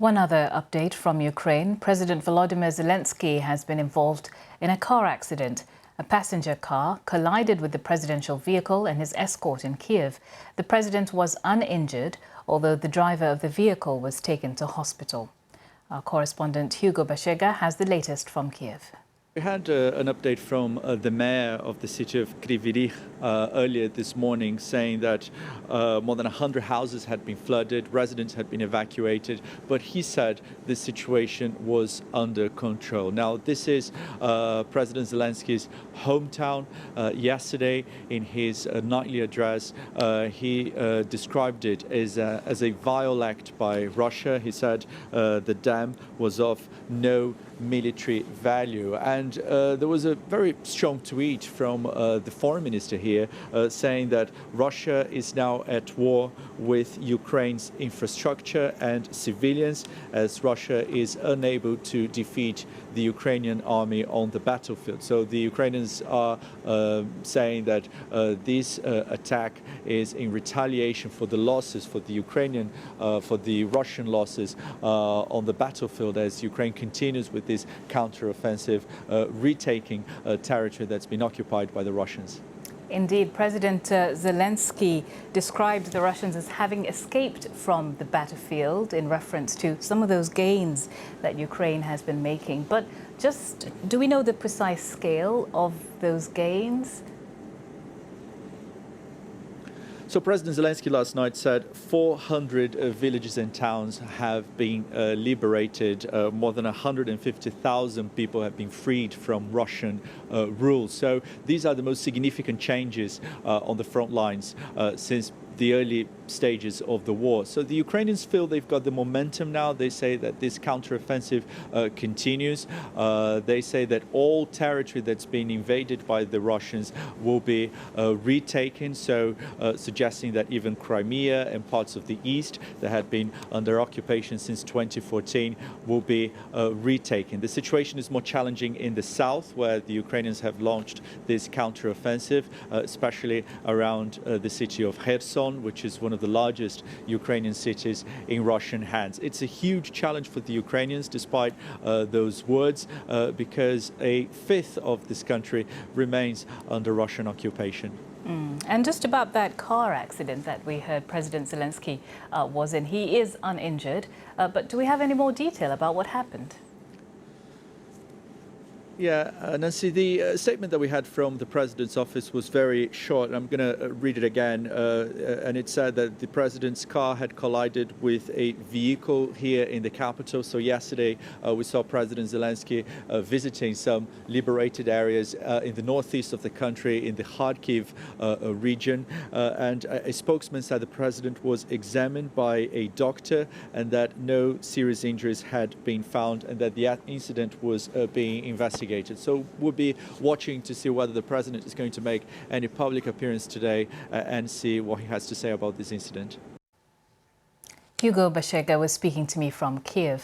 One other update from Ukraine. President Volodymyr Zelensky has been involved in a car accident. A passenger car collided with the presidential vehicle and his escort in Kyiv. The president was uninjured, although the driver of the vehicle was taken to hospital. Our correspondent Hugo Bashega has the latest from Kyiv. We had an update from the mayor of the city of Kyiv earlier this morning saying that more than 100 houses had been flooded, residents had been evacuated, but he said the situation was under control. Now, this is President Zelensky's hometown. Yesterday, in his nightly address, he described it as a vile act by Russia. He said the dam was of no military value. And there was a very strong tweet from the foreign minister here saying that Russia is now at war with Ukraine's infrastructure and civilians, as Russia is unable to defeat the Ukrainian army on the battlefield. So the Ukrainians are saying that this attack is in retaliation for the losses, for the Russian losses on the battlefield, as Ukraine continues with this counteroffensive, retaking territory that's been occupied by the Russians. Indeed, President Zelensky described the Russians as having escaped from the battlefield in reference to some of those gains that Ukraine has been making. But just, do we know the precise scale of those gains? So President Zelensky last night said 400 villages and towns have been liberated. More than 150,000 people have been freed from Russian rule. So these are the most significant changes on the front lines since the early stages of the war. So the Ukrainians feel they've got the momentum now. They say that this counteroffensive continues. They say that all territory that's been invaded by the Russians will be retaken, so suggesting that even Crimea and parts of the east that had been under occupation since 2014 will be retaken. The situation is more challenging in the south, where the Ukrainians have launched this counteroffensive, especially around the city of Kherson, which is one of the largest Ukrainian cities in Russian hands. It's a huge challenge for the Ukrainians, despite those words, because a fifth of this country remains under Russian occupation. And just about that car accident that we heard President Zelensky was in, he is uninjured, but do we have any more detail about what happened? Yeah, Nancy, the statement that we had from the president's office was very short. I'm going to read it again. And it said that the president's car had collided with a vehicle here in the capital. So yesterday, we saw President Zelensky visiting some liberated areas in the northeast of the country, in the Kyiv region. And a spokesman said the president was examined by a doctor and that no serious injuries had been found and that the incident was being investigated. So we'll be watching to see whether the president is going to make any public appearance today and see what he has to say about this incident. Hugo Bashega was speaking to me from Kyiv.